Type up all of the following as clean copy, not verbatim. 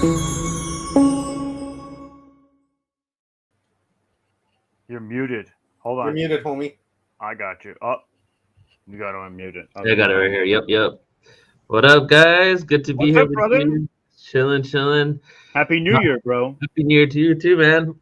You're muted. Hold You're on. muted, homie. I got you. Oh, you got to unmute it. I got Okay. it right here. Yep, yep. What up, guys? Good to be What's here up, with brother? you. Chilling, chilling. Happy New Year, bro. Happy New Year to you too, man.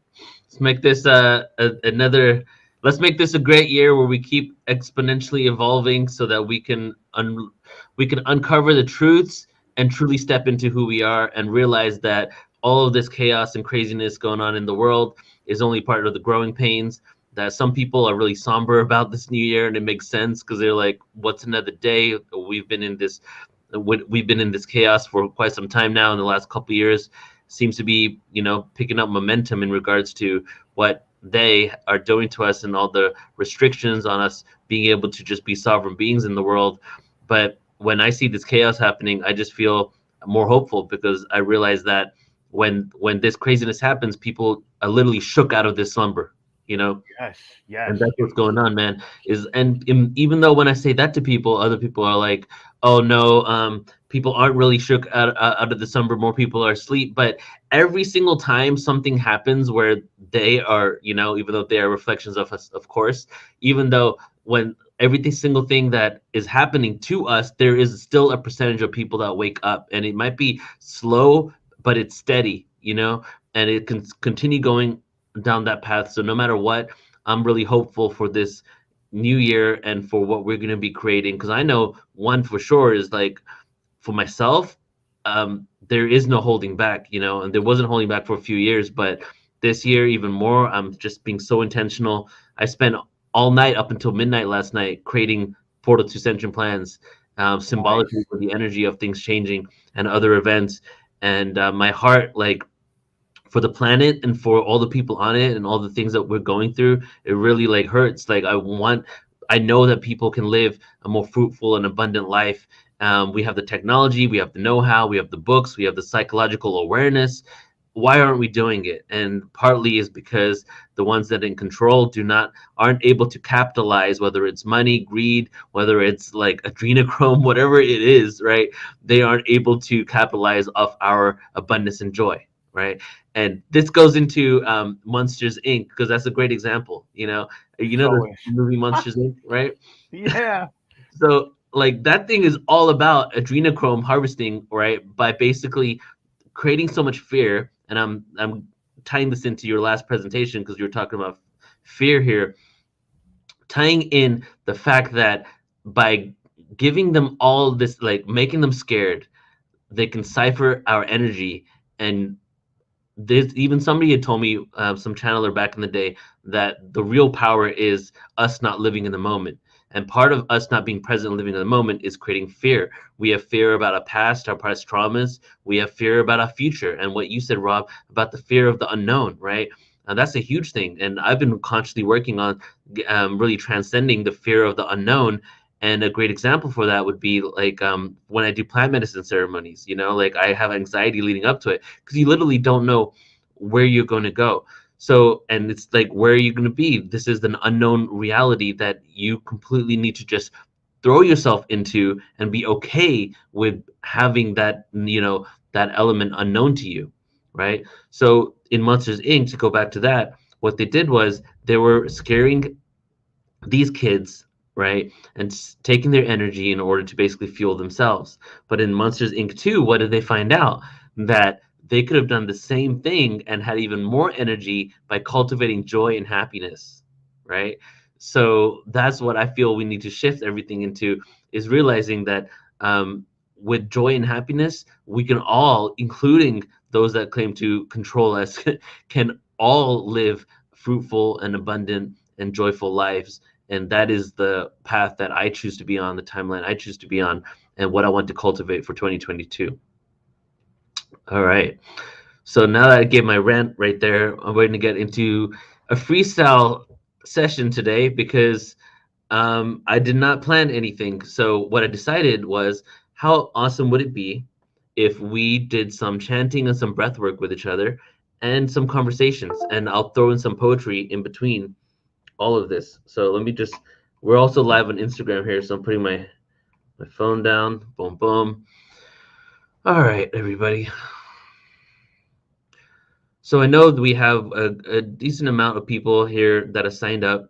Let's make this another. Let's make this a great year where we keep exponentially evolving, so that we can uncover the truths and truly step into who we are, and realize that all of this chaos and craziness going on in the world is only part of the growing pains. That some people are really somber about this new year, and it makes sense because they're like, "What's another day?" We've been in this chaos for quite some time now. In the last couple of years, seems to be, picking up momentum in regards to what they are doing to us, and all the restrictions on us being able to just be sovereign beings in the world. But when I see this chaos happening, I just feel more hopeful, because I realize that when this craziness happens, people are literally shook out of this slumber, you know Yes, yes. and that's what's going on, man. Even though when I say that to people, other people are like, "Oh no, people aren't really shook out of the slumber. More people are asleep." But every single time something happens where they are, even though they are reflections of us, of course, even though when every single thing that is happening to us, there is still a percentage of people that wake up, and it might be slow, but it's steady, and it can continue going down that path. So no matter what, I'm really hopeful for this new year and for what we're going to be creating, because I know one for sure is like, for myself, there is no holding back, and there wasn't holding back for a few years, but this year even more. I'm just being so intentional. I spent all night up until midnight last night creating portal to ascension plans, symbolically Nice. for the energy of things changing and other events. And my heart, like, for the planet and for all the people on it and all the things that we're going through, it really like hurts. Like, I know that people can live a more fruitful and abundant life. We have the technology, we have the know-how, we have the books, we have the psychological awareness. Why aren't we doing it? And partly is because the ones that in control aren't able to capitalize, whether it's money, greed, whether it's like adrenochrome, whatever it is, right? They aren't able to capitalize off our abundance and joy, right? And this goes into Monsters Inc., because that's a great example. The Always. movie Monsters Inc., right? Yeah. So like that thing is all about adrenochrome harvesting, right? By basically creating so much fear. And I'm tying this into your last presentation, because you were talking about fear here, tying in the fact that by giving them all this, like making them scared, they can cipher our energy. And there's even somebody had told me, some channeler back in the day, that the real power is us not living in the moment. And part of us not being present and living in the moment is creating fear. We have fear about our past traumas. We have fear about our future. And what you said, Rob, about the fear of the unknown, right? And that's a huge thing. And I've been consciously working on really transcending the fear of the unknown. And a great example for that would be like, when I do plant medicine ceremonies, like I have anxiety leading up to it, because you literally don't know where you're going to go. So, and it's like, where are you going to be? This is an unknown reality that you completely need to just throw yourself into and be okay with having that, that element unknown to you, right? So in Monsters Inc., to go back to that, what they did was they were scaring these kids, right, and taking their energy in order to basically fuel themselves. But in Monsters Inc. 2, what did they find out? That they could have done the same thing and had even more energy by cultivating joy and happiness, right? So that's what I feel we need to shift everything into, is realizing that, with joy and happiness, we can all, including those that claim to control us, can all live fruitful and abundant and joyful lives. And that is the path that I choose to be on, the timeline I choose to be on, and what I want to cultivate for 2022. All right. So now that I gave my rant right there, I'm going to get into a freestyle session today, because I did not plan anything. So what I decided was, how awesome would it be if we did some chanting and some breath work with each other, and some conversations, and I'll throw in some poetry in between all of this. So let me just, we're also live on Instagram here, so I'm putting my phone down. Boom, boom. All right, everybody. So I know that we have a decent amount of people here that have signed up.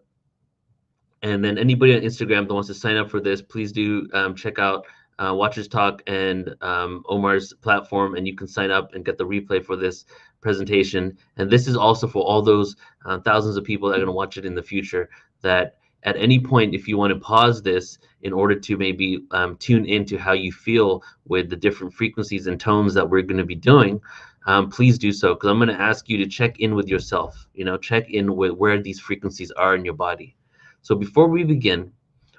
And then anybody on Instagram that wants to sign up for this, please do check out Watchers Talk and Omar's platform, and you can sign up and get the replay for this presentation. And this is also for all those thousands of people that are going to watch it in the future, that at any point, if you want to pause this in order to maybe tune into how you feel with the different frequencies and tones that we're going to be doing, please do so, because I'm going to ask you to check in with yourself, check in with where these frequencies are in your body. So before we begin,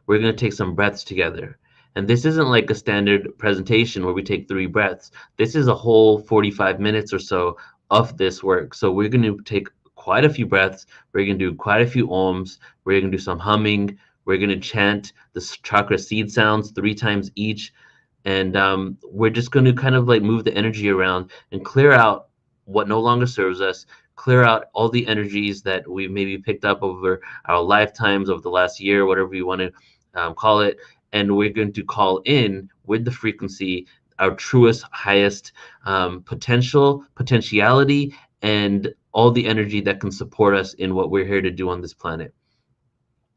we're going to take some breaths together. And this isn't like a standard presentation where we take 3 breaths. This is a whole 45 minutes or so of this work. So we're going to take quite a few breaths. We're going to do quite a few ohms. We're going to do some humming. We're going to chant the chakra seed sounds 3 times each. And we're just going to kind of like move the energy around and clear out what no longer serves us, clear out all the energies that we've maybe picked up over our lifetimes, over the last year, whatever you want to call it. And we're going to call in with the frequency our truest, highest potentiality, and all the energy that can support us in what we're here to do on this planet.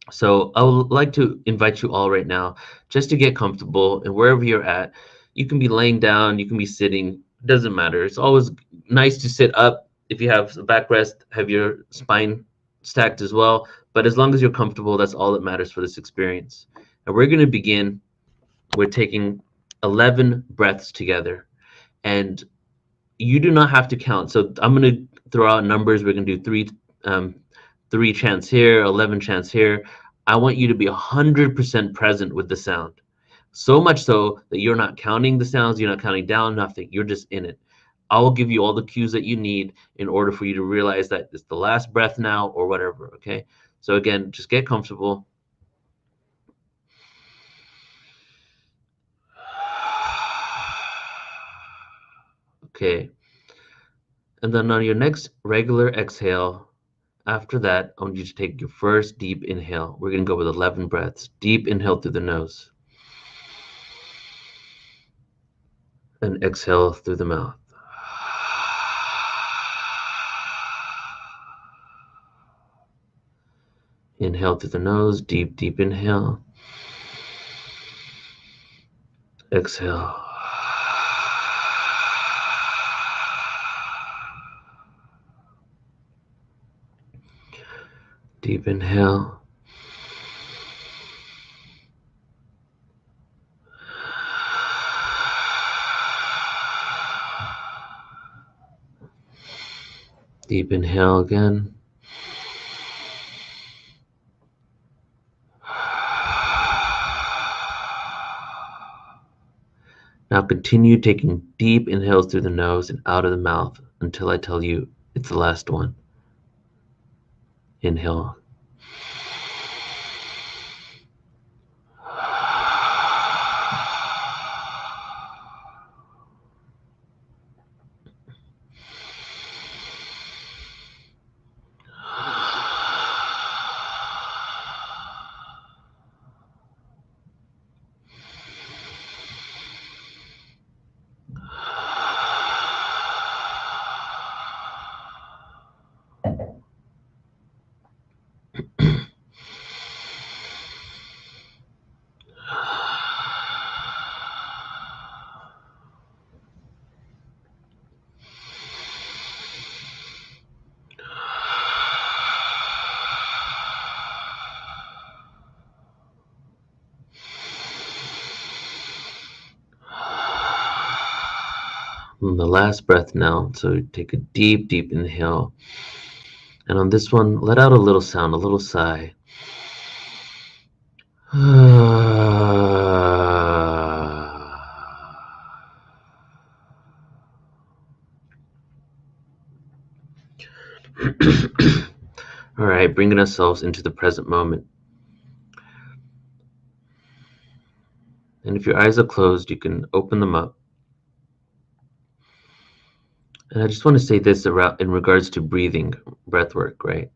So I would like to invite you all right now just to get comfortable, and wherever you're at, you can be laying down, you can be sitting, doesn't matter. It's always nice to sit up. If you have a backrest, have your spine stacked as well. But as long as you're comfortable, that's all that matters for this experience. And we're going to begin with taking 11 breaths together. And you do not have to count. So I'm going to throw out numbers. We're going to do three chants here, 11 chants here. I want you to be 100% present with the sound. So much so that you're not counting the sounds, you're not counting down, nothing. You're just in it. I will give you all the cues that you need in order for you to realize that it's the last breath now or whatever, okay? So again, just get comfortable. Okay. And then on your next regular exhale, after that, I want you to take your first deep inhale. We're going to go with 11 breaths. Deep inhale through the nose. And exhale through the mouth. Inhale through the nose, deep, deep inhale. Exhale. Deep inhale. Deep inhale again. Now continue taking deep inhales through the nose and out of the mouth until I tell you it's the last one. Inhale. And the last breath now. So take a deep, deep inhale. And on this one, let out a little sound, a little sigh. All right, bringing ourselves into the present moment. And if your eyes are closed, you can open them up. And I just want to say this in regards to breathing, breath work, right?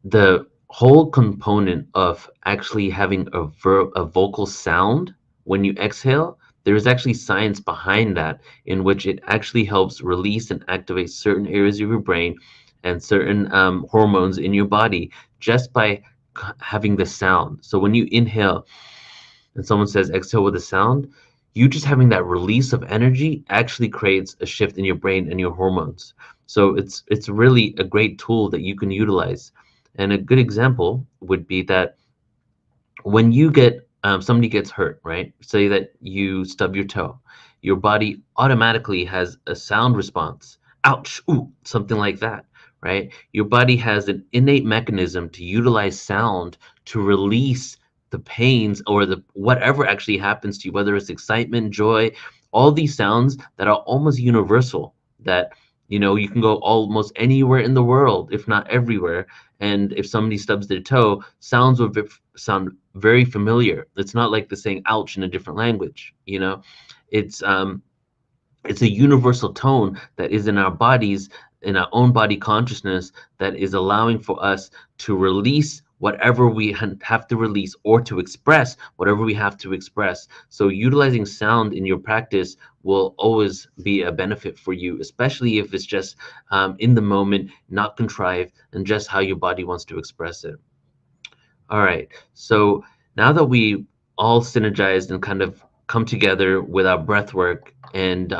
The whole component of actually having a vocal sound when you exhale There is actually science behind that, in which it actually helps release and activate certain areas of your brain and certain hormones in your body just by having the sound. So when you inhale and someone says exhale with a sound, you just having that release of energy actually creates a shift in your brain and your hormones. So it's really a great tool that you can utilize. And a good example would be that when you get somebody gets hurt, right? Say that you stub your toe, your body automatically has a sound response. Ouch, ooh, something like that, right? Your body has an innate mechanism to utilize sound to release the pains or the whatever actually happens to you, whether it's excitement, joy, all these sounds that are almost universal, that you can go almost anywhere in the world, if not everywhere, and if somebody stubs their toe, sounds will sound very familiar. It's not like the saying ouch in a different language. It's it's a universal tone that is in our bodies, in our own body consciousness, that is allowing for us to release whatever we have to release, or to express whatever we have to express. So utilizing sound in your practice will always be a benefit for you, especially if it's just in the moment, not contrived, and just how your body wants to express it. All right. So now that we all synergized and kind of come together with our breath work, and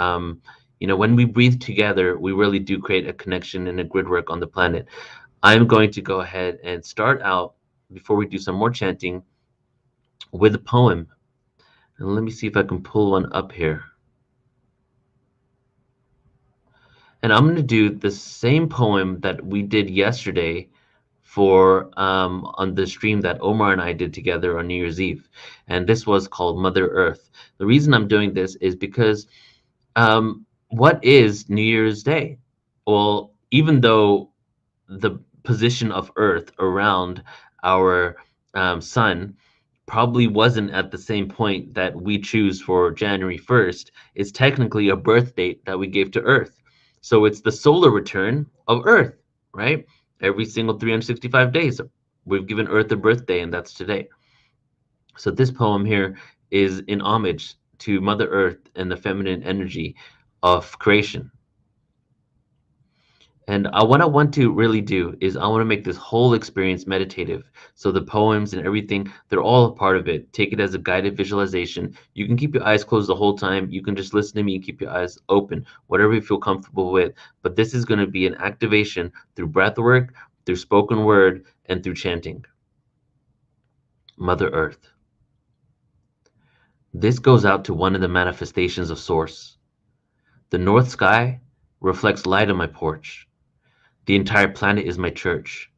when we breathe together, we really do create a connection and a grid work on the planet. I'm going to go ahead and start out, before we do some more chanting, with a poem. And let me see if I can pull one up here. And I'm going to do the same poem that we did yesterday for on the stream that Omar and I did together on New Year's Eve. And this was called Mother Earth. The reason I'm doing this is because what is New Year's Day? Well, even though the position of Earth around our sun probably wasn't at the same point that we choose for January 1st, it's technically a birth date that we gave to Earth. So it's the solar return of Earth, right? Every single 365 days, we've given Earth a birthday, and that's today. So this poem here is in homage to Mother Earth and the feminine energy of creation. And what I want to really do is I want to make this whole experience meditative. So the poems and everything, they're all a part of it. Take it as a guided visualization. You can keep your eyes closed the whole time. You can just listen to me and keep your eyes open, whatever you feel comfortable with. But this is going to be an activation through breath work, through spoken word, and through chanting. Mother Earth. This goes out to one of the manifestations of Source. The north sky reflects light on my porch. The entire planet is my church.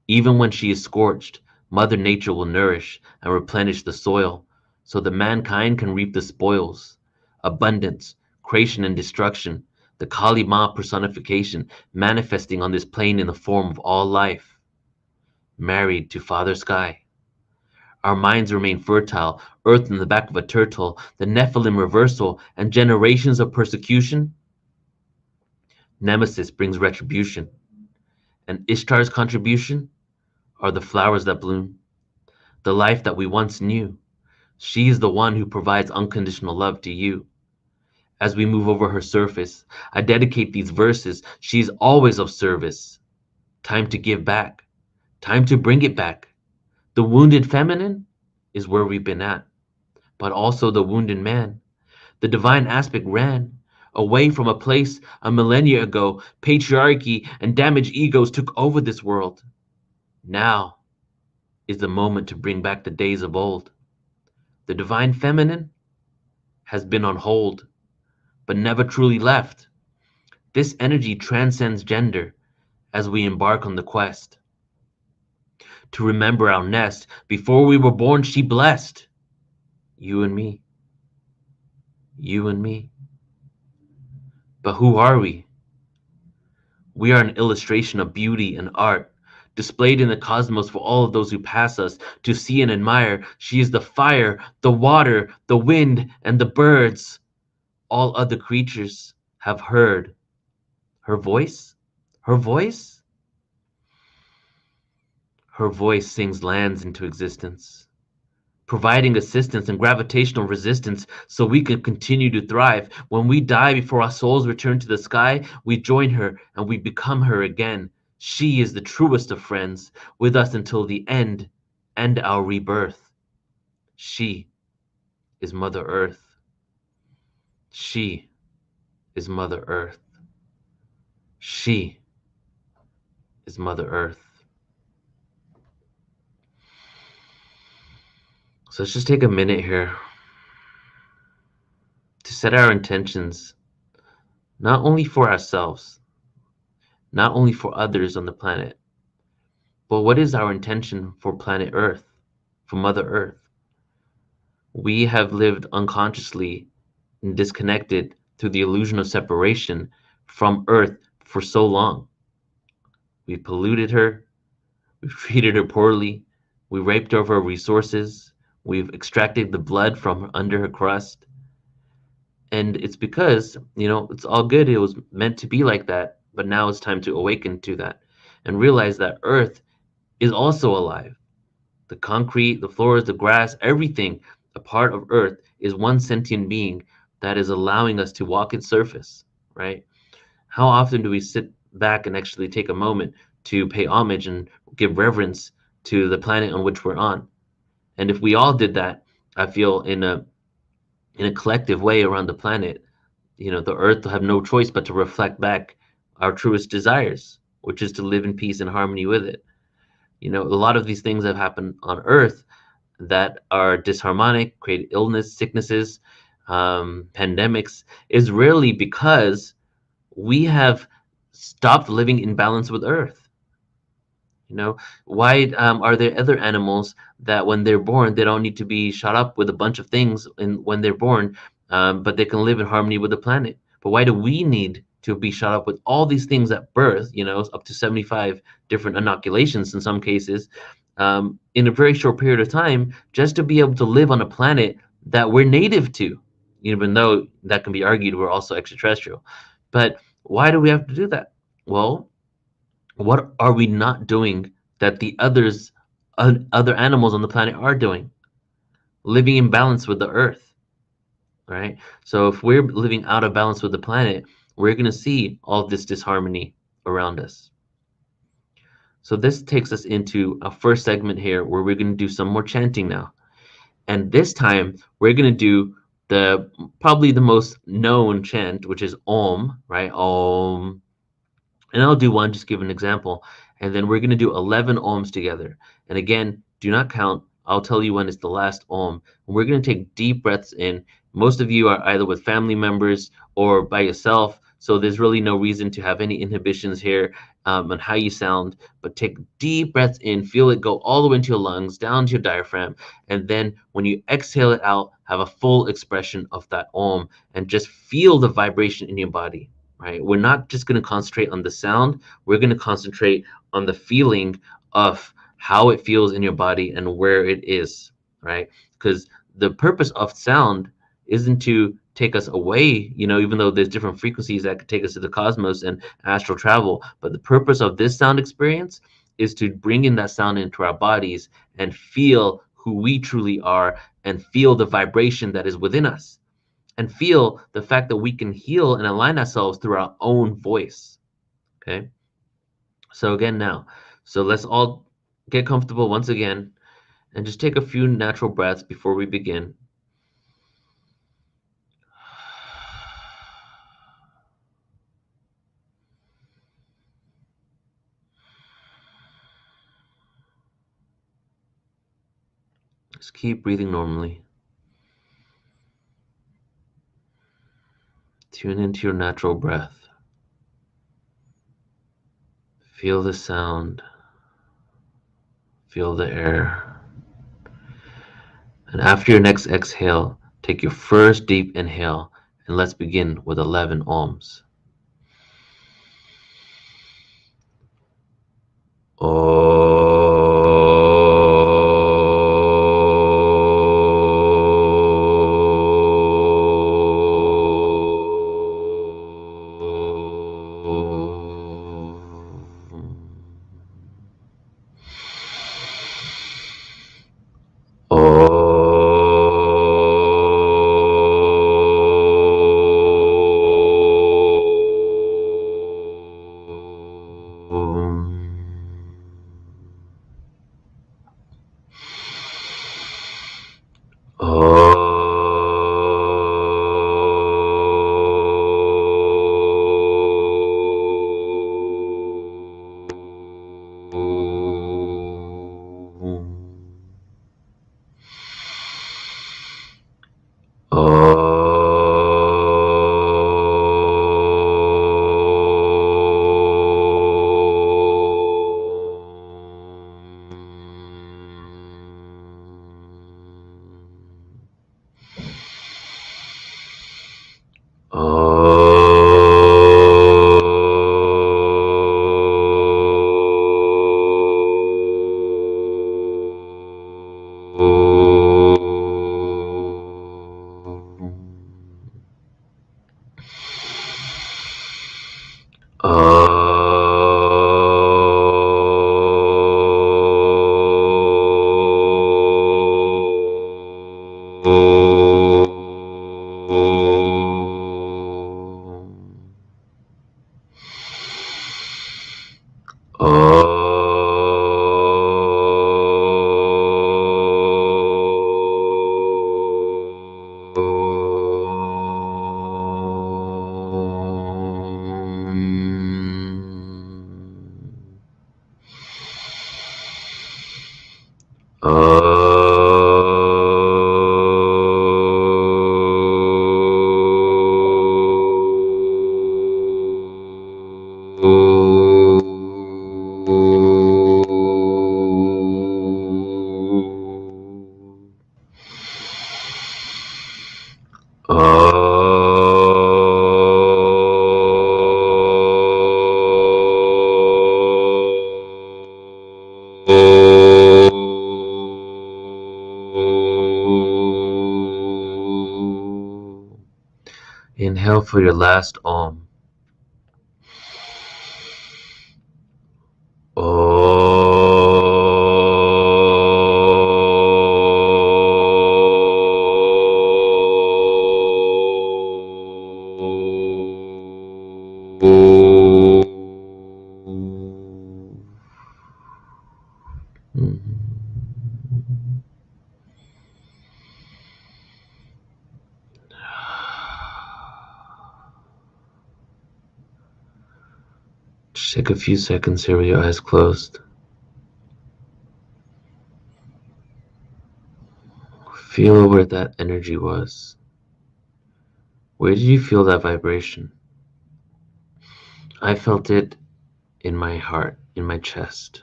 Even when she is scorched, Mother Nature will nourish and replenish the soil so that mankind can reap the spoils. Abundance, creation, and destruction, the Kali Ma personification manifesting on this plane in the form of all life. Married to Father Sky. Our minds remain fertile, earth in the back of a turtle, the Nephilim reversal, and generations of persecution. Nemesis brings retribution, and Ishtar's contribution are the flowers that bloom, the life that we once knew. She is the one who provides unconditional love to you. As we move over her surface, I dedicate these verses. She is always of service. Time to give back. Time to bring it back. The wounded feminine is where we've been at, but also the wounded man. The divine aspect ran away from a place a millennia ago. Patriarchy and damaged egos took over this world. Now is the moment to bring back the days of old. The divine feminine has been on hold, but never truly left. This energy transcends gender as we embark on the quest. To remember our nest, before we were born, she blessed you and me. You and me. But who are we? We are an illustration of beauty and art, displayed in the cosmos for all of those who pass us to see and admire. She is the fire, the water, the wind, and the birds. All other creatures have heard her voice. Her voice? Her voice sings lands into existence, providing assistance and gravitational resistance so we can continue to thrive. When we die before our souls return to the sky, we join her and we become her again. She is the truest of friends, with us until the end and our rebirth. She is Mother Earth. She is Mother Earth. She is Mother Earth. So let's just take a minute here to set our intentions, not only for ourselves, not only for others on the planet, but what is our intention for planet Earth, for Mother Earth? We have lived unconsciously and disconnected through the illusion of separation from Earth for so long. We've polluted her, we've treated her poorly, we raped over her resources, we've extracted the blood from under her crust. And it's because, it's all good. It was meant to be like that. But now it's time to awaken to that and realize that Earth is also alive. The concrete, the floors, the grass, everything, a part of Earth is one sentient being that is allowing us to walk its surface, right? How often do we sit back and actually take a moment to pay homage and give reverence to the planet on which we're on? And if we all did that, I feel in a collective way around the planet, the earth will have no choice but to reflect back our truest desires, which is to live in peace and harmony with it. A lot of these things have happened on earth that are disharmonic, create illness, sicknesses, pandemics, is rarely because we have stopped living in balance with earth. Why are there other animals that when they're born, they don't need to be shot up with a bunch of things when they're born, but they can live in harmony with the planet? But why do we need to be shot up with all these things at birth, up to 75 different inoculations in some cases, in a very short period of time, just to be able to live on a planet that we're native to, even though that can be argued we're also extraterrestrial? But why do we have to do that? Well, what are we not doing that the other animals on the planet are doing? Living in balance with the earth, right? So if we're living out of balance with the planet, we're going to see all this disharmony around us. So this takes us into our first segment here, where we're going to do some more chanting now. And this time we're going to do probably the most known chant, which is Om, right? Om. And I'll do one, just give an example. And then we're going to do 11 ohms together. And again, do not count. I'll tell you when it's the last ohm. And we're going to take deep breaths in. Most of you are either with family members or by yourself. So there's really no reason to have any inhibitions here on how you sound. But take deep breaths in. Feel it go all the way into your lungs, down to your diaphragm. And then when you exhale it out, have a full expression of that ohm. And just feel the vibration in your body. Right? We're not just going to concentrate on the sound. We're going to concentrate on the feeling of how it feels in your body and where it is, right? Because the purpose of sound isn't to take us away, even though there's different frequencies that could take us to the cosmos and astral travel. But the purpose of this sound experience is to bring in that sound into our bodies and feel who we truly are and feel the vibration that is within us. And feel the fact that we can heal and align ourselves through our own voice. Okay. So let's all get comfortable once again and just take a few natural breaths before we begin. Just keep breathing normally. Tune into your natural breath. Feel the sound. Feel the air. And after your next exhale, take your first deep inhale, and let's begin with 11 ohms. Oh. Inhale for your last Om. Just take a few seconds here with your eyes closed. Feel where that energy was. Where did you feel that vibration? I felt it in my heart, in my chest.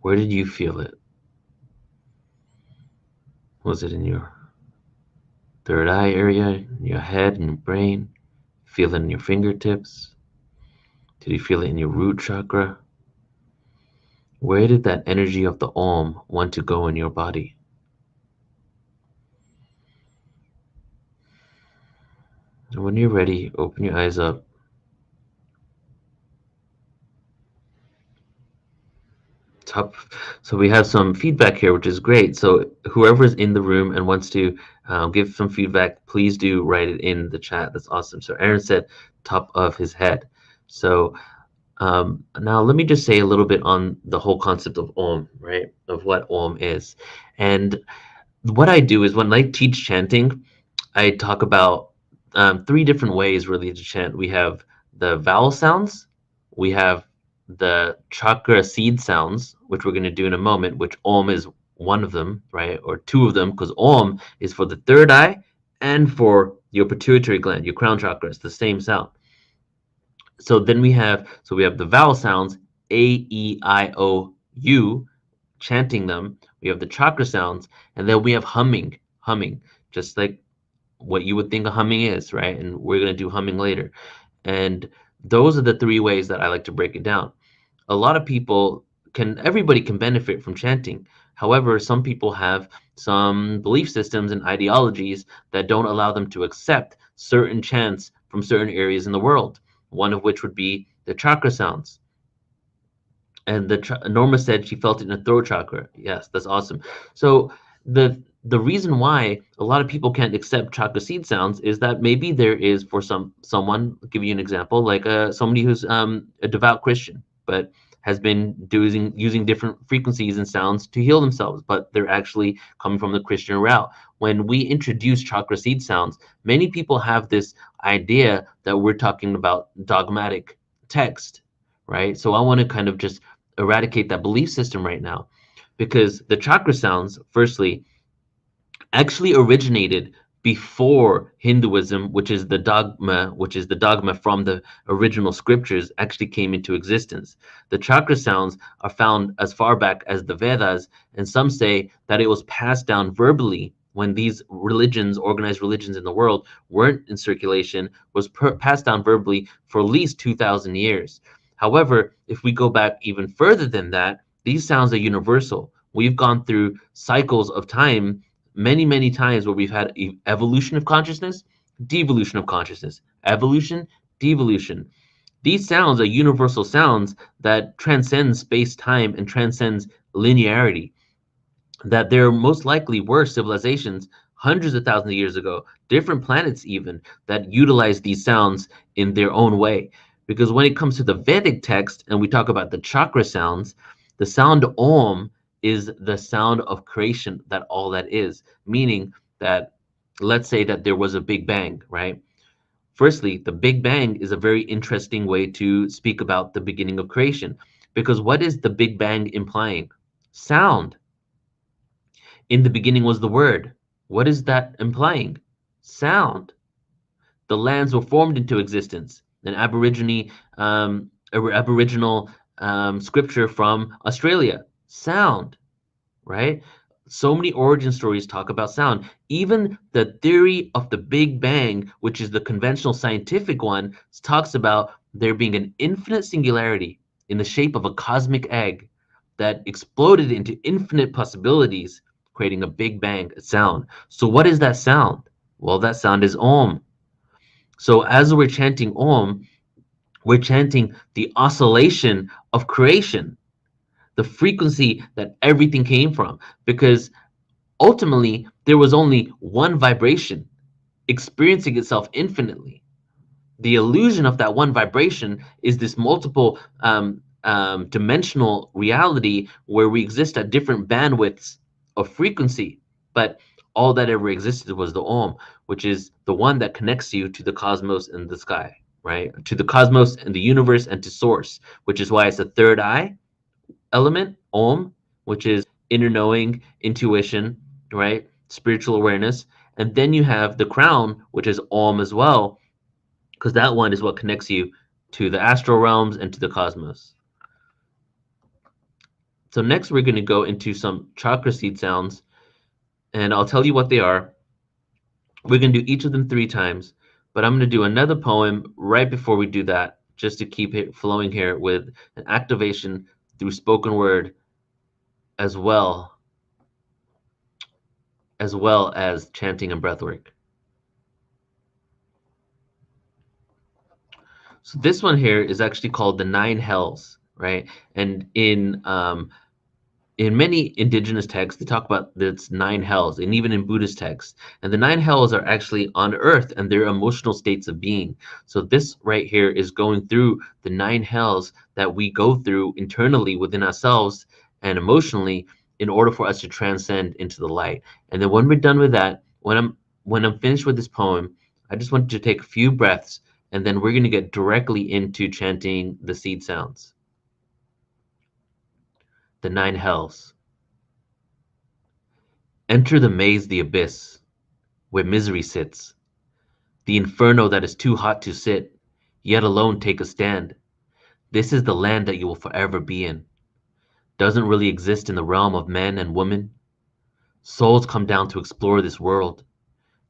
Where did you feel it? Was it in your third eye area, in your head, in your brain? Feel it in your fingertips? Did you feel it in your root chakra? Where did that energy of the Om want to go in your body? And when you're ready, open your eyes up. So we have some feedback here, which is great. So whoever's in the room and wants to give some feedback, please do write it in the chat. That's awesome. So Aaron said top of his head. So now let me just say a little bit on the whole concept of Om, right? Of what Om is. And what I do is when I teach chanting, I talk about 3 different ways really to chant. We have the vowel sounds, we have the chakra seed sounds, which we're going to do in a moment, which Om is one of them, right? Or 2 of them, because Om is for the third eye and for your pituitary gland, your crown chakra. It's the same sound. So then we have the vowel sounds, A, E, I, O, U, chanting them. We have the chakra sounds, and then we have humming, just like what you would think a humming is, right? And we're going to do humming later. And those are the 3 ways that I like to break it down. A lot of people everybody can benefit from chanting. However, some people have some belief systems and ideologies that don't allow them to accept certain chants from certain areas in the world. One of which would be the chakra sounds. And Norma said she felt it in the throat chakra. Yes, that's awesome. So the reason why a lot of people can't accept chakra seed sounds is that maybe there is for someone, I'll give you an example, like somebody who's a devout Christian, but has been using different frequencies and sounds to heal themselves, but they're actually coming from the Christian route. When we introduce chakra seed sounds, many people have this idea that we're talking about dogmatic text, right? So I want to kind of just eradicate that belief system right now, because the chakra sounds, firstly, actually originated before Hinduism, which is the dogma from the original scriptures, actually came into existence. The chakra sounds are found as far back as the Vedas, and some say that it was passed down verbally when these religions, organized religions in the world, weren't in circulation, was passed down verbally for at least 2,000 years. However, if we go back even further than that, these sounds are universal. We've gone through cycles of time many times where we've had evolution of consciousness, devolution of consciousness, evolution, devolution. These sounds are universal sounds that transcend space-time and transcends linearity. That there most likely were civilizations hundreds of thousands of years ago, different planets even, that utilize these sounds in their own way. Because when it comes to the Vedic text, and we talk about the chakra sounds, the sound Om is the sound of creation, that all that is, meaning that let's say that there was a big bang, right? Firstly, the big bang is a very interesting way to speak about the beginning of creation, because what is the big bang implying? Sound. In the beginning was the word. What is that implying? Sound. The lands were formed into existence. An Aboriginal scripture from Australia. Sound, right? So many origin stories talk about sound. Even the theory of the Big Bang, which is the conventional scientific one, talks about there being an infinite singularity in the shape of a cosmic egg that exploded into infinite possibilities, creating a Big Bang sound. So what is that sound? Well, that sound is Om. So as we're chanting Om, we're chanting the oscillation of creation, the frequency that everything came from, because ultimately there was only one vibration experiencing itself infinitely. The illusion of that one vibration is this multiple dimensional reality where we exist at different bandwidths of frequency. But all that ever existed was the Om, which is the one that connects you to the cosmos and the sky, right? To the cosmos and the universe and to source, which is why it's the third eye element, Om, which is inner knowing, intuition, right? Spiritual awareness. And then you have the crown, which is Om as well, because that one is what connects you to the astral realms and to the cosmos. So next we're going to go into some chakra seed sounds, and I'll tell you what they are. We're going to do each of them 3 times, but I'm going to do another poem right before we do that, just to keep it flowing here with an activation through spoken word as well as chanting and breathwork. So this one here is actually called the 9 hells, right? And in many indigenous texts, they talk about this 9 hells, and even in Buddhist texts. And the 9 hells are actually on earth and they're emotional states of being. So this right here is going through the 9 hells that we go through internally within ourselves and emotionally in order for us to transcend into the light. And then when we're done with that, when I'm finished with this poem, I just want you to take a few breaths, and then we're going to get directly into chanting the seed sounds. The 9 hells. Enter the maze, the abyss, where misery sits, the inferno that is too hot to sit, yet alone take a stand. This is the land that you will forever be in. Doesn't really exist in the realm of men and women. Souls come down to explore this world.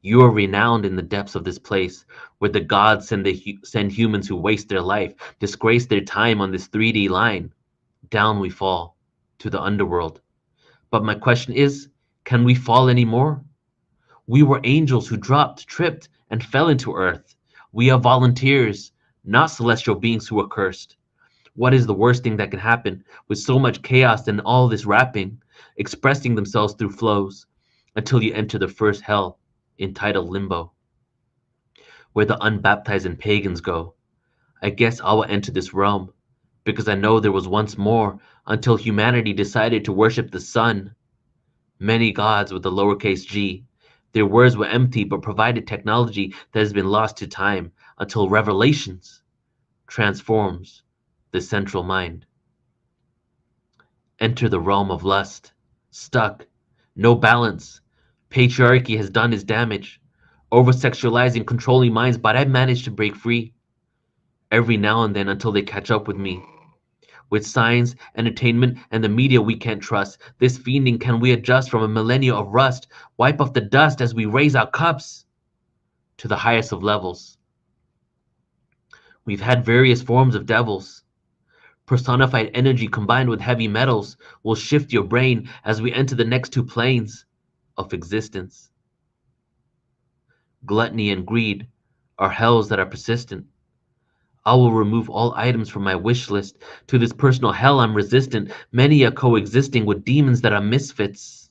You are renowned in the depths of this place, where the gods send humans who waste their life, disgrace their time on this 3D line. Down we fall, to the underworld. But my question is, can we fall anymore? We were angels who dropped, tripped, and fell into earth. We are volunteers, not celestial beings who are cursed. What is the worst thing that can happen with so much chaos and all this rapping, expressing themselves through flows, until you enter the first hell, entitled limbo, where the unbaptized and pagans go? I guess I will enter this realm, because I know there was once more, until humanity decided to worship the sun. Many gods with a lowercase g. Their words were empty but provided technology that has been lost to time until revelations transforms the central mind. Enter the realm of lust. Stuck. No balance. Patriarchy has done its damage. Over-sexualizing, controlling minds, but I've managed to break free. Every now and then until they catch up with me. With science, entertainment, and the media we can't trust, this fiending can we adjust from a millennia of rust, wipe off the dust as we raise our cups to the highest of levels. We've had various forms of devils. Personified energy combined with heavy metals will shift your brain as we enter the next 2 planes of existence. Gluttony and greed are hells that are persistent. I will remove all items from my wish list. To this personal hell I'm resistant. Many are coexisting with demons that are misfits.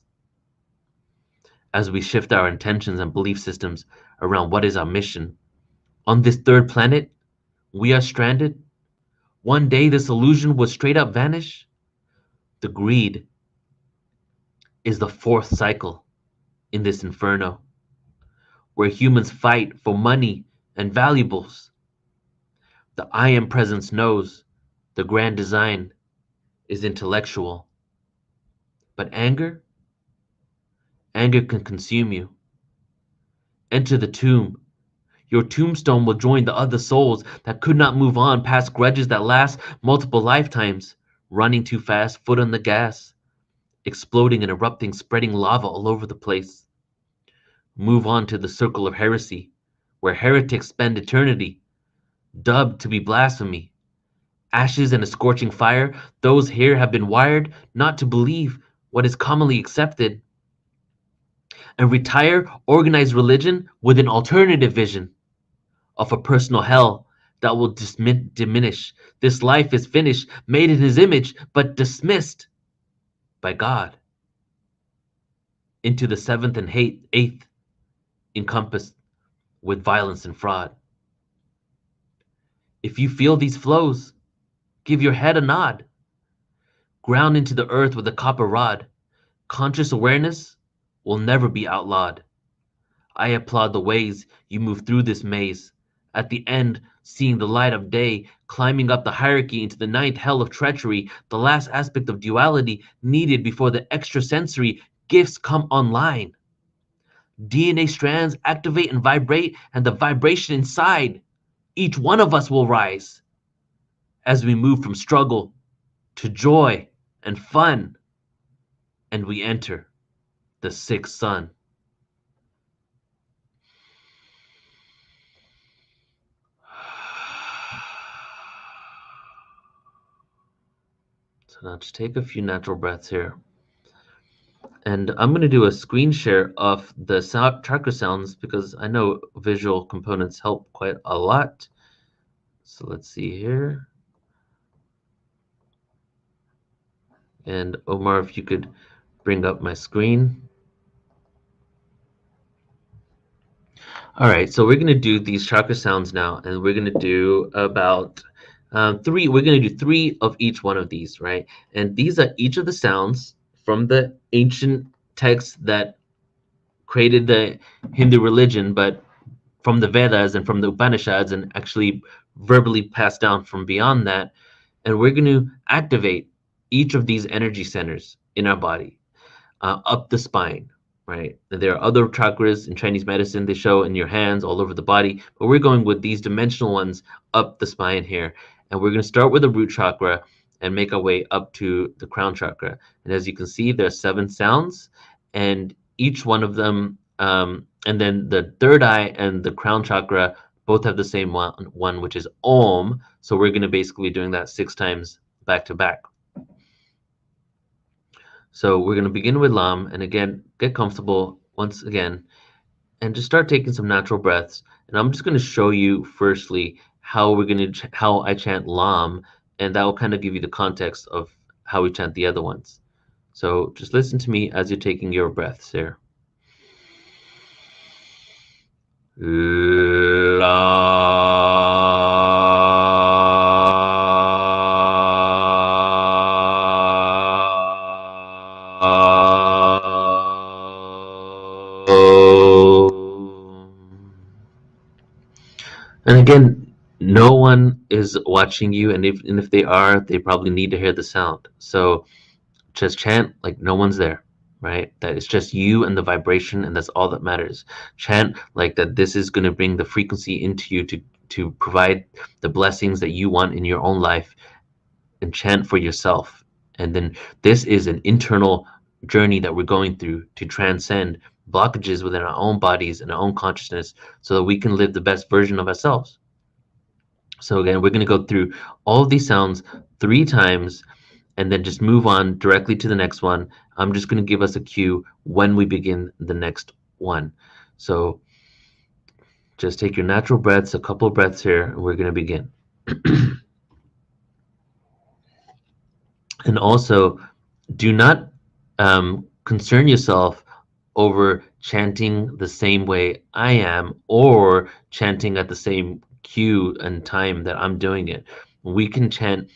As we shift our intentions and belief systems around what is our mission. On this 3rd planet, we are stranded. One day this illusion will straight up vanish. The greed is the 4th cycle in this inferno, where humans fight for money and valuables. The I am presence knows the grand design is intellectual. But anger can consume you. Enter the tomb. Your tombstone will join the other souls that could not move on past grudges that last multiple lifetimes, running too fast, foot on the gas, exploding and erupting, spreading lava all over the place. Move on to the circle of heresy, where heretics spend eternity, dubbed to be blasphemy. Ashes and a scorching fire, those here have been wired not to believe what is commonly accepted, and retire organized religion with an alternative vision. of a personal hell that will diminish. This life is finished, made in his image, but dismissed by God into the seventh and eighth, encompassed with violence and fraud. If you feel these flows, give your head a nod. Ground into the earth with a copper rod. Conscious awareness will never be outlawed. I applaud the ways you move through this maze. At the end, seeing the light of day, climbing up the hierarchy into the ninth hell of treachery, the last aspect of duality needed before the extrasensory gifts come online. DNA strands activate and vibrate, and the vibration inside, each one of us will rise as we move from struggle to joy and fun, and we enter the sixth sun. So now just take a few natural breaths here. And I'm going to do a screen share of the chakra sounds because I know visual components help quite a lot. So let's see here. And Omar, if you could bring up my screen. All right, so we're going to do these chakra sounds now, and we're going to do about three. We're going to do three of each one of these, right? And these are each of the sounds from the ancient texts that created the Hindu religion, but from the Vedas and from the Upanishads, and actually verbally passed down from beyond that. And we're going to activate each of these energy centers in our body, up the spine, right? There are other chakras in Chinese medicine, they show in your hands, all over the body, but we're going with these dimensional ones up the spine here. And we're going to start with the root chakra and make our way up to the crown chakra. And as you can see, there are 7 sounds, and each one of them, and then the third eye and the crown chakra both have the same one, which is Om. So we're going to basically doing that 6 times back to back. So we're going to begin with Lam, and again, get comfortable once again, and just start taking some natural breaths. And I'm just going to show you firstly how we're going to how I chant Lam, and that will kind of give you the context of how we chant the other ones. So just listen to me as you're taking your breaths here. And again, no one is watching you, and if they are, they probably need to hear the sound. So just chant like no one's there, right? That it's just you and the vibration, and that's all that matters. Chant like that this is going to bring the frequency into you to provide the blessings that you want in your own life, and chant for yourself. And then this is an internal journey that we're going through to transcend blockages within our own bodies and our own consciousness so that we can live the best version of ourselves. So again, we're going to go through all of these sounds 3 times and then just move on directly to the next one. I'm just going to give us a cue when we begin the next one. So just take your natural breaths, a couple of breaths here, and we're going to begin. And also, do not concern yourself over chanting the same way I am or chanting at the same cue and time that I'm doing it. We can chant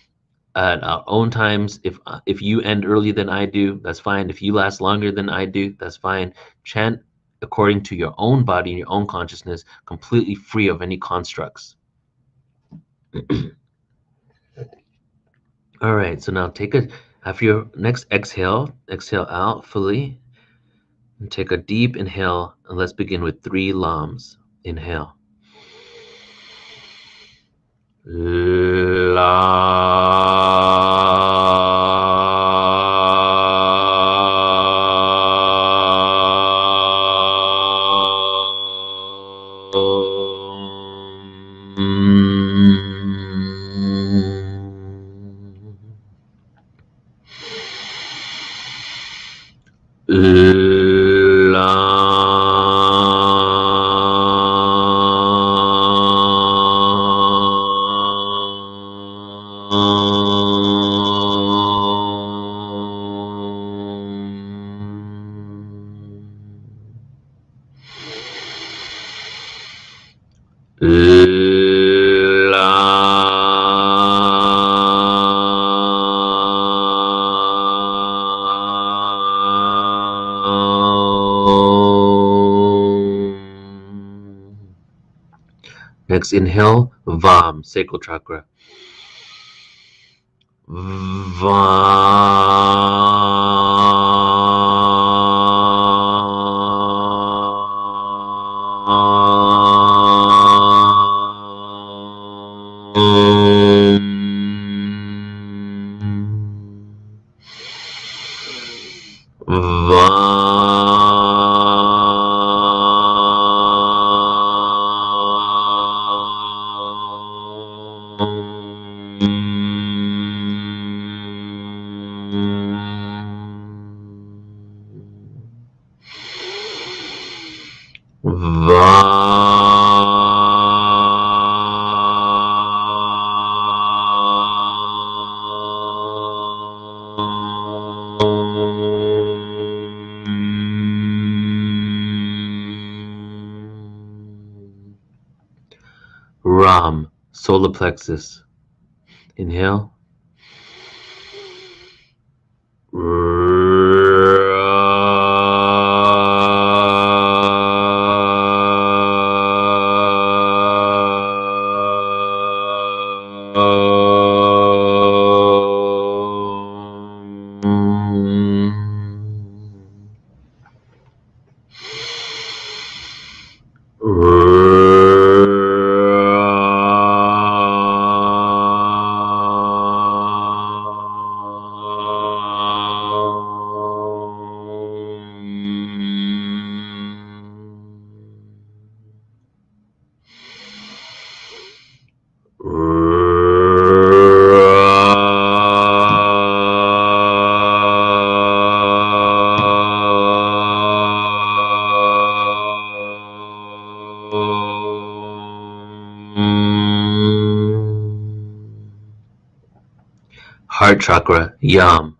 at our own times. If you end earlier than I do, that's fine. If you last longer than I do, that's fine. Chant according to your own body and your own consciousness, completely free of any constructs. All right, so now after your next exhale out fully, and take a deep inhale, and let's begin with 3 Lams. Inhale. Next, inhale, Vam, sacral chakra. Ram, solar plexus. Inhale. Heart chakra, Yam.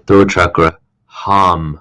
Throat chakra, Ham.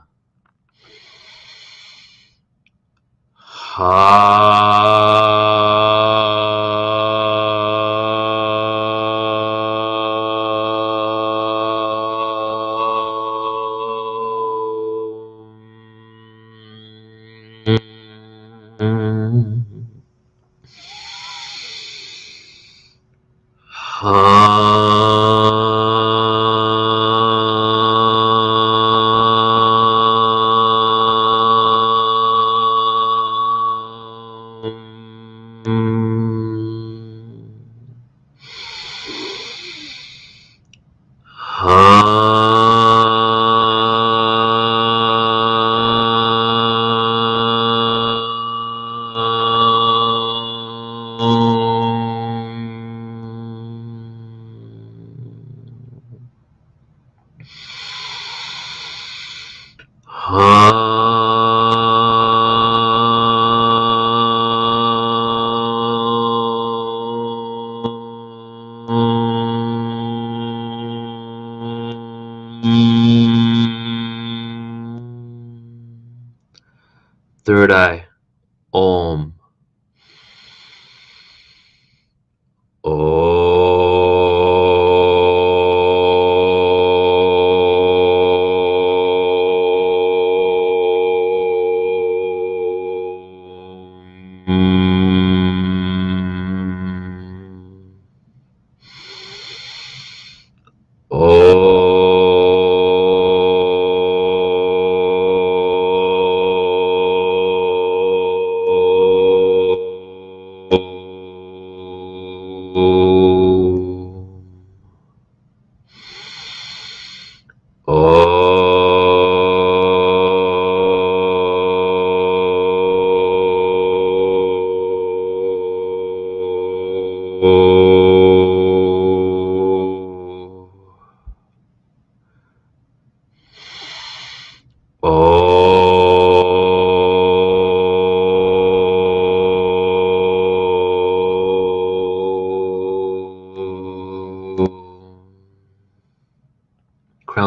Third eye, Om.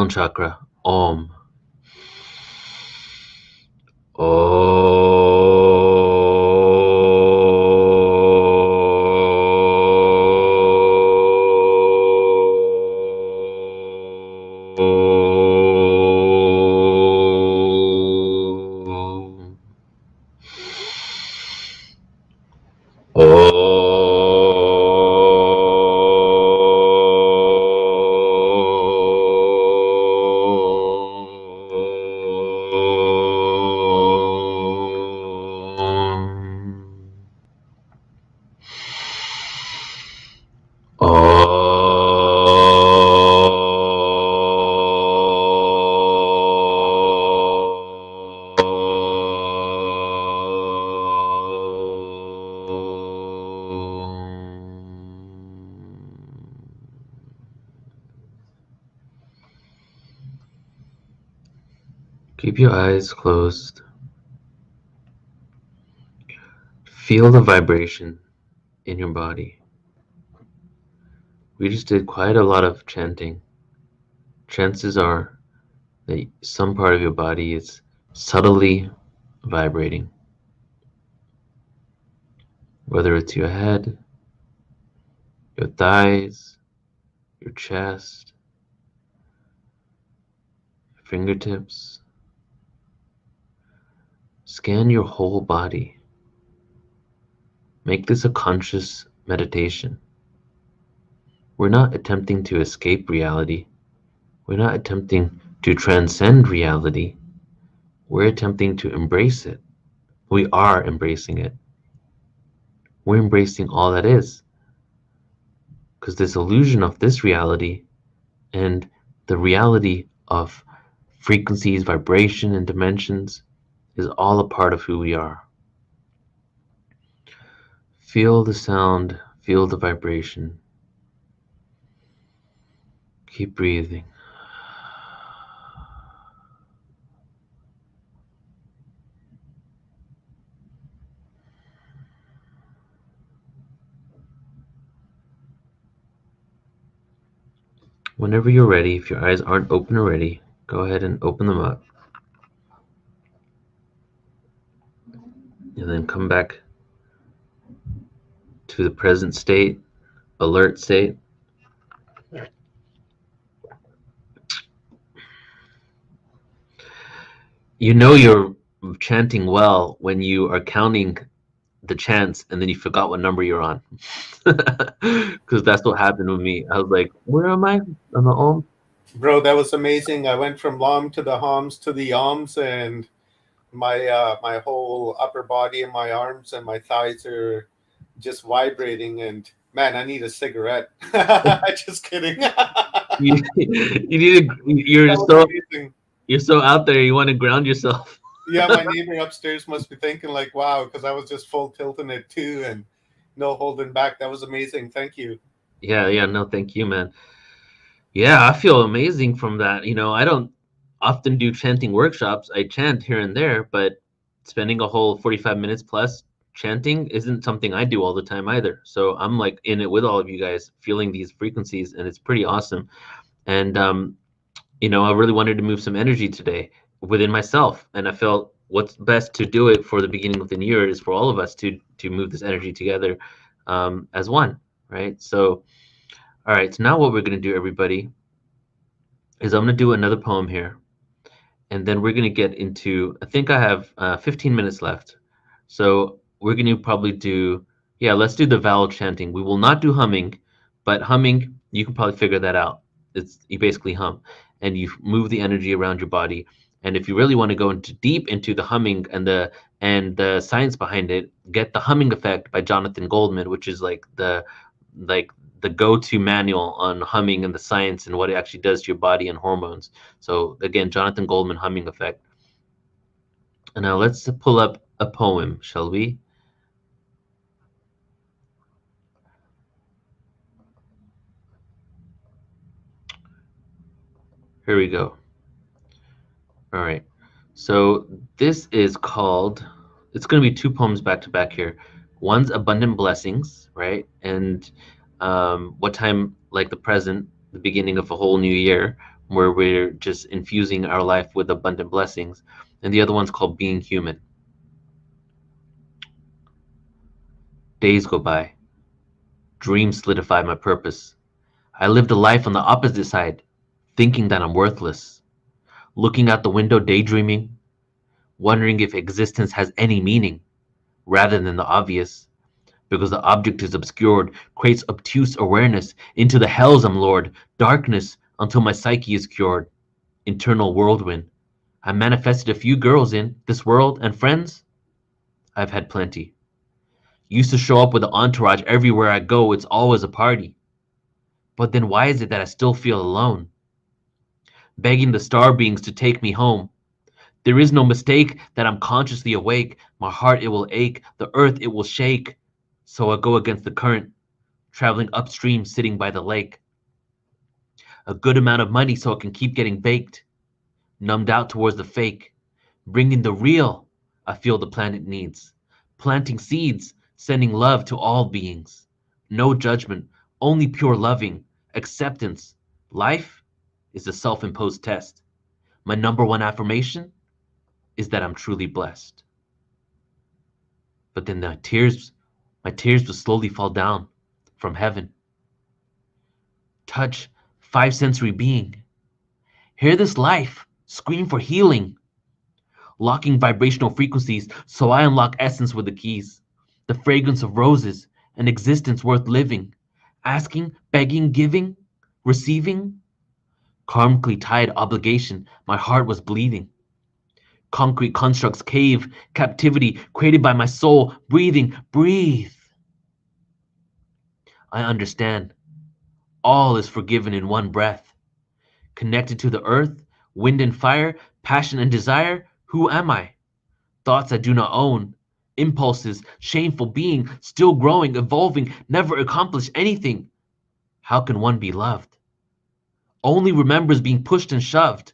crown chakra. Om. Keep your eyes closed. Feel the vibration in your body. We just did quite a lot of chanting. Chances are that some part of your body is subtly vibrating. Whether it's your head, your thighs, your chest, fingertips. Scan your whole body. Make this a conscious meditation. We're not attempting to escape reality. We're not attempting to transcend reality. We're attempting to embrace it. We are embracing it. We're embracing all that is. Because this illusion of this reality and the reality of frequencies, vibration, and dimensions is all a part of who we are. Feel the sound, feel the vibration. Keep breathing. Whenever you're ready, if your eyes aren't open already, go ahead and open them up. And then come back to the present state, alert state. You know you're chanting well when you are counting the chants and then you forgot what number you're on. Because that's what happened with me. I was like, where am I? On the Om? Bro, that was amazing. I went from Lam to the Hams to the Yams, and my whole upper body and my arms and my thighs are just vibrating. And man, I need a cigarette. Just kidding. you need to, you're so out there. You want to ground yourself. Yeah, my neighbor upstairs must be thinking like, wow, because I was just full tilting it too, and no holding back. That was amazing. Thank you. Yeah, no, thank you, man. Yeah, I feel amazing from that. You know, I don't often do chanting workshops. I chant here and there, but spending a whole 45 minutes plus chanting isn't something I do all the time either. So I'm like in it with all of you guys, feeling these frequencies, and it's pretty awesome. And you know, I really wanted to move some energy today within myself, and I felt what's best to do it for the beginning of the new year is for all of us to move this energy together as one, right? So all right, so now what we're going to do, everybody, is I'm going to do another poem here, and then we're going to get into, I think I have 15 minutes left. So we're going to probably do, yeah, let's do the vowel chanting. We will not do humming, but humming, you can probably figure that out. You basically hum, and you move the energy around your body. And if you really want to go deep into the humming and the science behind it, get the Humming Effect by Jonathan Goldman, which is like the go-to manual on humming and the science and what it actually does to your body and hormones. So again, Jonathan Goldman, Humming Effect. And now let's pull up a poem, shall we? Here we go. All right. So this is called, it's going to be two poems back to back here. One's Abundant Blessings, right? And what time, like the present, the beginning of a whole new year, where we're just infusing our life with abundant blessings. And the other one's called being human. Days go by. Dreams solidify my purpose. I lived a life on the opposite side, thinking that I'm worthless. Looking out the window, daydreaming, wondering if existence has any meaning, rather than the obvious. Because the object is obscured, creates obtuse awareness. Into the hells I'm lured, darkness until my psyche is cured. Internal whirlwind. I manifested a few girls in this world, and friends, I've had plenty. Used to show up with an entourage everywhere I go, it's always a party. But then why is it that I still feel alone? Begging the star beings to take me home. There is no mistake that I'm consciously awake. My heart, it will ache. The earth, it will shake. So I go against the current, traveling upstream, sitting by the lake. A good amount of money so I can keep getting baked. Numbed out towards the fake. Bringing the real I feel the planet needs. Planting seeds, sending love to all beings. No judgment, only pure loving. Acceptance. Life is a self-imposed test. My number one affirmation is that I'm truly blessed. But then my tears will slowly fall down from heaven. Touch, five sensory being. Hear this life, scream for healing. Locking vibrational frequencies so I unlock essence with the keys. The fragrance of roses, an existence worth living. Asking, begging, giving, receiving. Karmically tied obligation, my heart was bleeding. Concrete constructs cave, captivity created by my soul, breathing, breathe. I understand. All is forgiven in one breath. Connected to the earth, wind and fire, passion and desire, who am I? Thoughts I do not own. Impulses, shameful being, still growing, evolving, never accomplish anything. How can one be loved? Only remembers being pushed and shoved.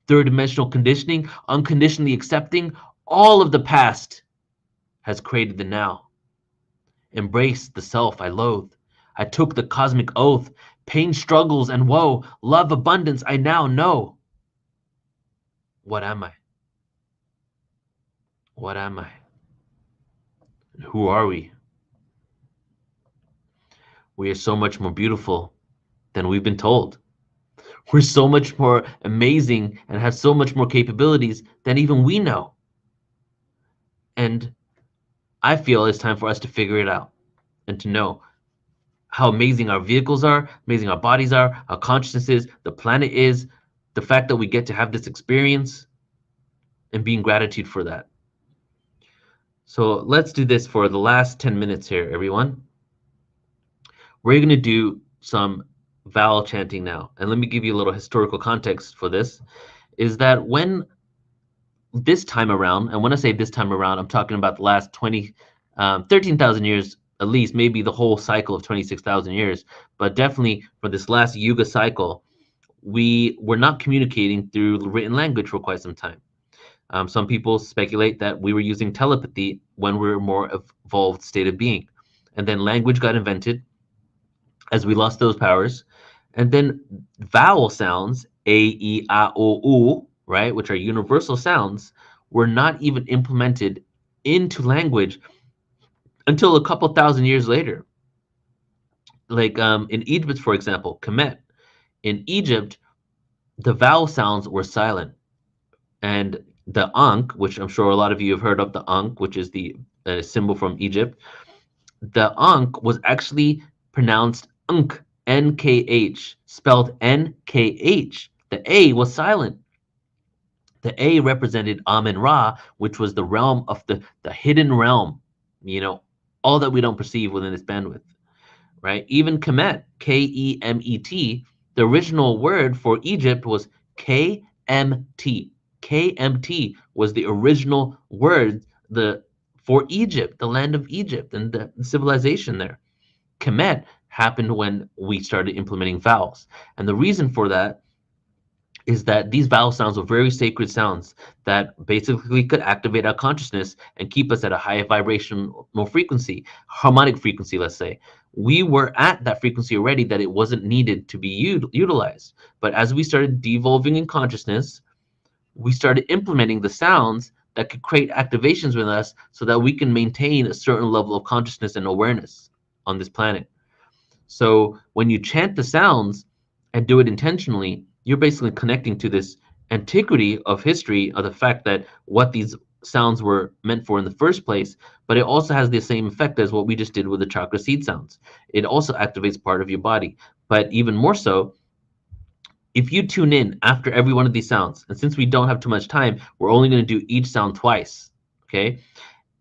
Third dimensional conditioning, unconditionally accepting all of the past has created the now. Embrace the self I loathe. I took the cosmic oath. Pain, struggles, and woe, love, abundance, I now know. What am I? What am I? And who are we? We are so much more beautiful than we've been told. We're so much more amazing and have so much more capabilities than even we know. And I feel it's time for us to figure it out and to know how amazing our vehicles are, amazing our bodies are, our consciousness is, the planet is, the fact that we get to have this experience, and be in gratitude for that. So let's do this for the last 10 minutes here, everyone. We're going to do some vowel chanting now. And let me give you a little historical context for this, is that when this time around, and when I say this time around, I'm talking about the last 13,000 years, at least, maybe the whole cycle of 26,000 years, but definitely for this last Yuga cycle, we were not communicating through written language for quite some time. Some people speculate that we were using telepathy when we were a more evolved state of being. And then language got invented as we lost those powers. And then vowel sounds, A, E, I, O, U, right, which are universal sounds, were not even implemented into language until a couple thousand years later. Like in Egypt, for example, Kemet. In Egypt, the vowel sounds were silent. And the Ankh, which I'm sure a lot of you have heard of, the Ankh, which is the symbol from Egypt, the Ankh was actually pronounced Nkh, N-K-H, spelled N-K-H. The A was silent. The A represented Amen-Ra, which was the realm of the hidden realm, all that we don't perceive within this bandwidth, right? Even Kemet, K-E-M-E-T, the original word for Egypt was K-M-T. KMT was the original word for Egypt, the land of Egypt, and the civilization there. Kemet happened when we started implementing vowels. And the reason for that is that these vowel sounds were very sacred sounds that basically could activate our consciousness and keep us at a high vibrational frequency, harmonic frequency, let's say, we were at that frequency already that it wasn't needed to be utilized. But as we started devolving in consciousness, we started implementing the sounds that could create activations with us so that we can maintain a certain level of consciousness and awareness on this planet. So when you chant the sounds and do it intentionally, you're basically connecting to this antiquity of history of the fact that what these sounds were meant for in the first place, but it also has the same effect as what we just did with the chakra seed sounds. It also activates part of your body, but even more so, if you tune in after every one of these sounds, and since we don't have too much time, we're only going to do each sound twice, okay?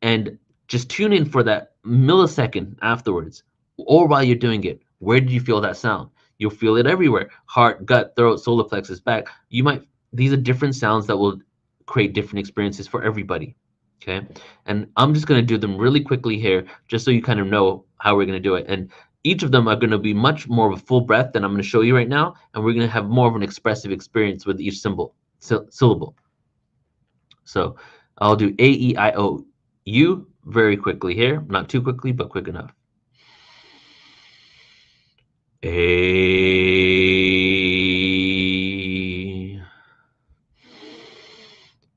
And just tune in for that millisecond afterwards, or while you're doing it. Where did you feel that sound? You'll feel it everywhere: heart, gut, throat, solar plexus, back. These are different sounds that will create different experiences for everybody, okay? And I'm just going to do them really quickly here, just so you kind of know how we're going to do it. And each of them are going to be much more of a full breath than I'm going to show you right now, and we're going to have more of an expressive experience with each syllable. So I'll do A, E, I, O, U very quickly here, not too quickly, but quick enough. A,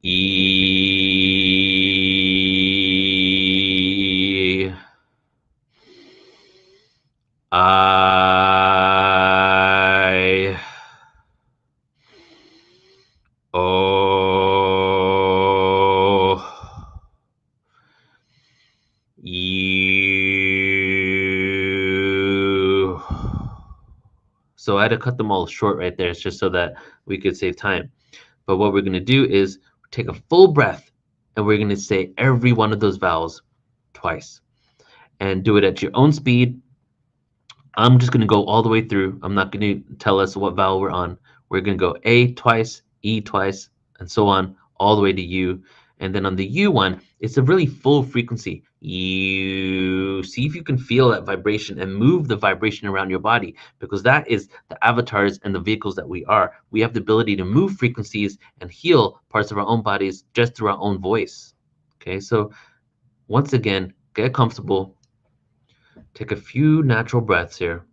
E, I, O, U. So I had to cut them all short right there. It's just so that we could save time. But what we're going to do is take a full breath, and we're going to say every one of those vowels twice, and do it at your own speed. I'm just going to go all the way through. I'm not going to tell us what vowel we're on. We're going to go A twice, E twice, and so on, all the way to U. And then on the U one, it's a really full frequency. You see if you can feel that vibration and move the vibration around your body, because that is the avatars and the vehicles that we are. We have the ability to move frequencies and heal parts of our own bodies just through our own voice. Okay, so once again, get comfortable. Take a few natural breaths here.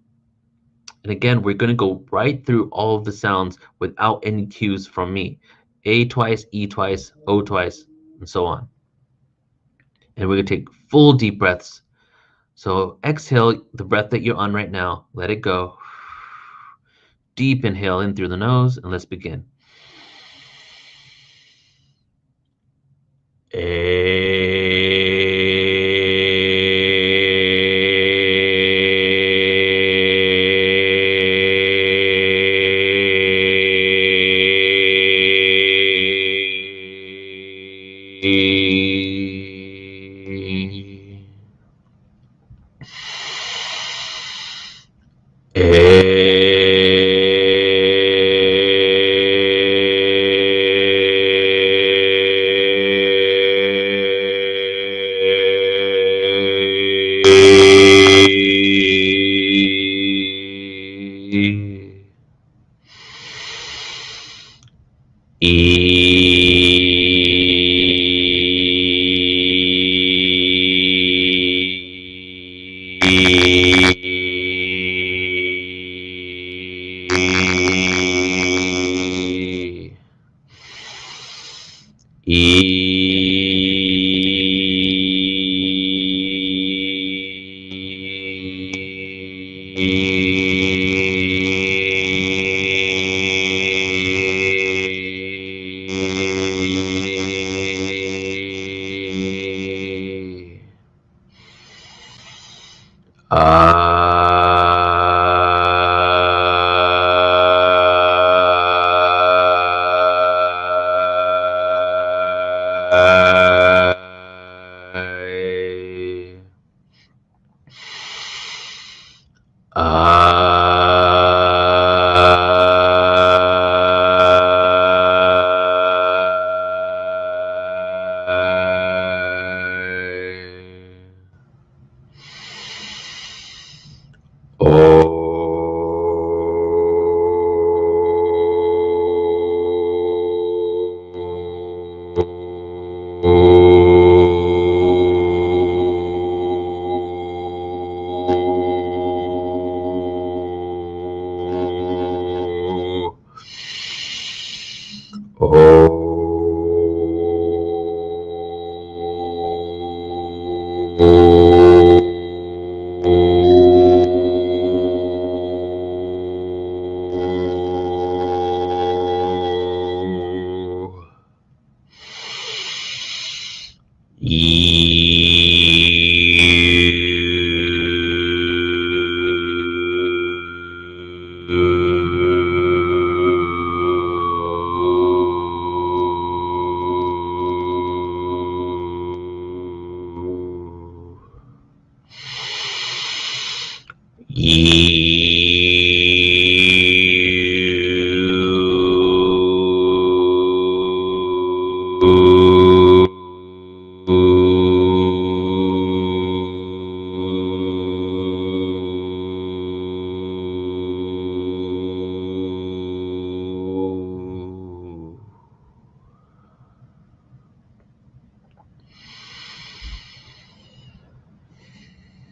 And again, we're going to go right through all of the sounds without any cues from me. A twice, E twice, O twice, and so on. And we're going to take full deep breaths. So exhale the breath that you're on right now. Let it go. Deep inhale in through the nose, and let's begin.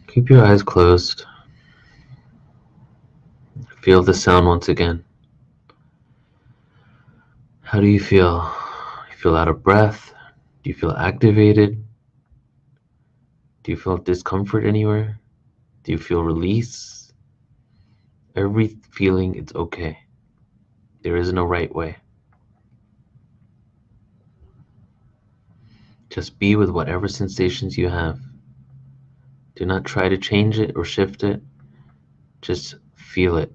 Keep your eyes closed. Feel the sound once again. How do you feel? You feel out of breath? Do you feel activated? Do you feel discomfort anywhere? Do you feel release? Every feeling, it's okay. There is no right way. Just be with whatever sensations you have. Do not try to change it or shift it. Just feel it.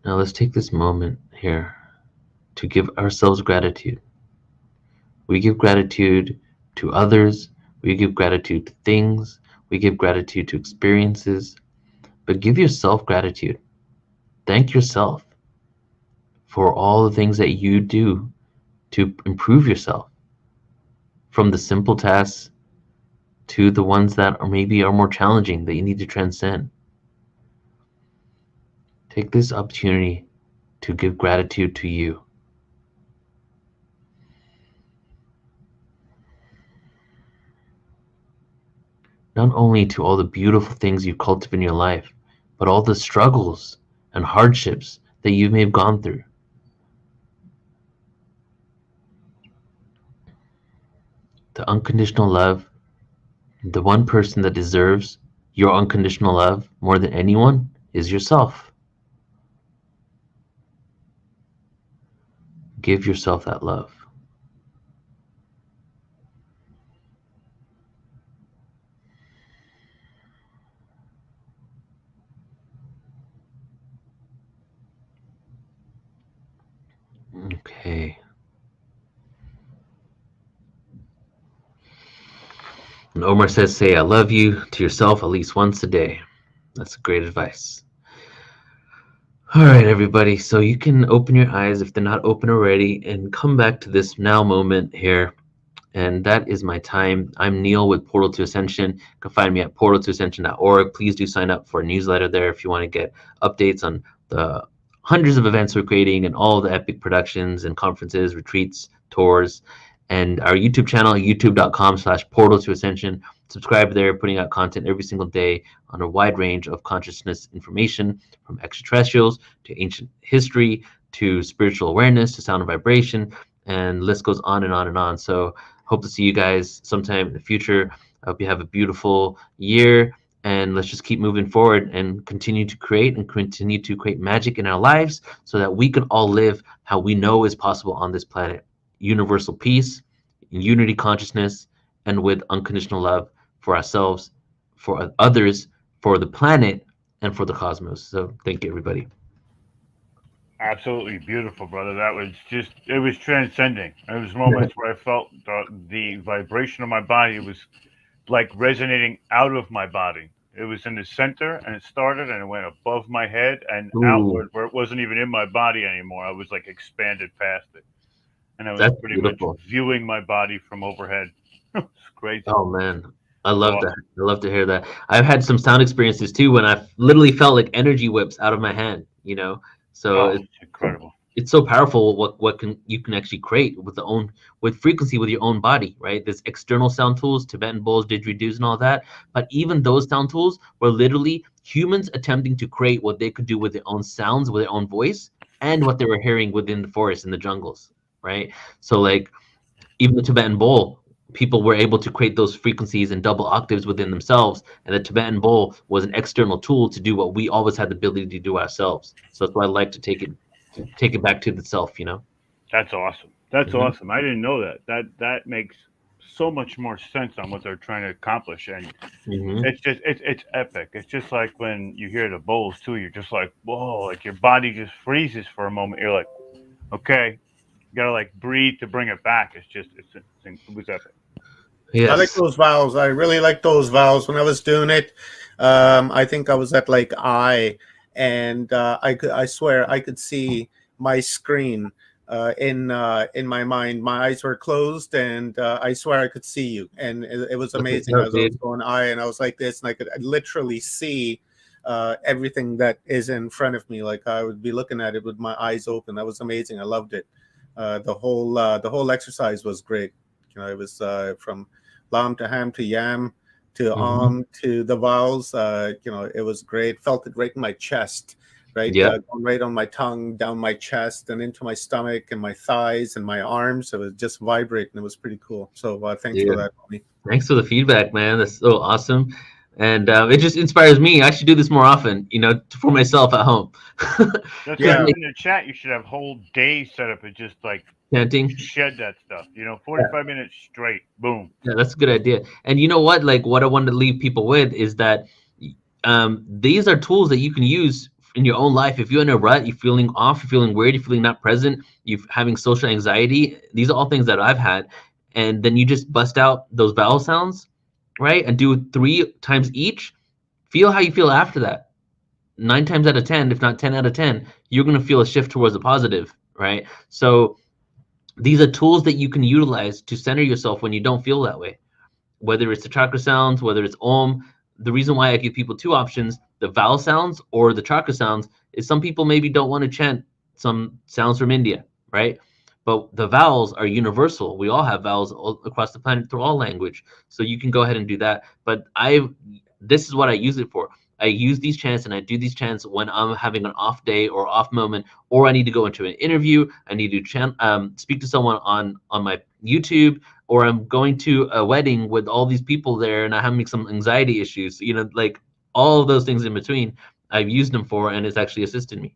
Now let's take this moment here to give ourselves gratitude. We give gratitude to others. We give gratitude to things. We give gratitude to experiences. But give yourself gratitude. Thank yourself for all the things that you do to improve yourself. From the simple tasks to the ones that maybe are more challenging that you need to transcend. Take this opportunity to give gratitude to you. Not only to all the beautiful things you cultivate in your life, but all the struggles and hardships that you may have gone through. The unconditional love, the one person that deserves your unconditional love more than anyone is yourself. Give yourself that love. Okay. And Omar says, say I love you to yourself at least once a day. That's great advice. All right, everybody. So you can open your eyes if they're not open already and come back to this now moment here. And that is my time. I'm Neil with Portal to Ascension. You can find me at portaltoascension.org. Please do sign up for a newsletter there if you want to get updates on the hundreds of events we're creating and all the epic productions and conferences, retreats, tours, and our YouTube channel, youtube.com/portaltoascension. Subscribe there, putting out content every single day on a wide range of consciousness information, from extraterrestrials to ancient history to spiritual awareness to sound and vibration, and the list goes on and on and on. So hope to see you guys sometime in the future. I hope you have a beautiful year, and let's just keep moving forward and continue to create magic in our lives so that we can all live how we know is possible on this planet. Universal peace, unity consciousness, and with unconditional love for ourselves, for others, for the planet, and for the cosmos. So thank you, everybody. Absolutely beautiful, brother. That was it was transcending. There was moments where I felt the vibration of my body was like resonating out of my body. It was in the center, and it started, and it went above my head and outward, where it wasn't even in my body anymore. I was like expanded past it, and I was That's pretty beautiful. much viewing my body from overhead. It's crazy. Oh man, I love that. I love to hear that. I've had some sound experiences too when I've literally felt like energy whips out of my hand. So It's incredible. it's so powerful what can you can actually create with frequency with your own body, right? There's external sound tools, Tibetan bowls, didgeridoos, and all that. But even those sound tools were literally humans attempting to create what they could do with their own sounds, with their own voice, and what they were hearing within the forest and the jungles, right? So like even the Tibetan bowl, people were able to create those frequencies and double octaves within themselves. And the Tibetan bowl was an external tool to do what we always had the ability to do ourselves. So that's why I like to take it back to the self, you know. That's awesome. That's Hmm. awesome. I didn't know that. That makes so much more sense on what they're trying to accomplish, and Hmm. it's epic. It's just like when you hear the bowls too. You're just like, whoa! Like your body just freezes for a moment. You're like, okay, you gotta like breathe to bring it back. It was epic. I like Yes. those vowels. I really like those vowels. When I was doing it, I think I was at like I, and I swear I could see my screen in my mind. My eyes were closed, and I swear I could see you, and it was That's amazing. dope, As I was dude. going I, and I was like this, and I could literally see everything that is in front of me. Like I would be looking at it with my eyes open. That was amazing. I loved it. The whole exercise was great. You know, it was from lam to ham to yam to Hmm. to the vowels. You know, it was great. Felt it right in my chest, right, Yep. going right on my tongue, down my chest, and into my stomach and my thighs and my arms. It was just vibrating. It was pretty cool. So thanks for Dude, that, Tony. thanks for the feedback, man. That's so awesome. And it just inspires me. I should do this more often, you know, for myself at home. That's Because why Yeah, like in the chat you should have whole days set up and just like chanting. shed that stuff. 45 minutes straight. Boom. Yeah, that's a good idea. And you know what? Like, what I wanted to leave people with is that these are tools that you can use in your own life. If you're in a rut, you're feeling off, you're feeling weird, you're feeling not present, you're having social anxiety. These are all things that I've had. And then you just bust out those vowel sounds, right? And do 3 times each. Feel how you feel after that. 9 times out of 10, if not 10 out of 10, you're going to feel a shift towards the positive, right? So these are tools that you can utilize to center yourself when you don't feel that way, whether it's the chakra sounds, whether it's Om. The reason why I give people 2 options, the vowel sounds or the chakra sounds, is some people maybe don't want to chant some sounds from India, right? But the vowels are universal. We all have vowels all across the planet through all language. So you can go ahead and do that. But this is what I use it for. I use these chants and I do these chants when I'm having an off day or off moment, or I need to go into an interview. I need to speak to someone on my YouTube, or I'm going to a wedding with all these people there and I'm having some anxiety issues, you know, like all of those things in between, I've used them for, and it's actually assisted me.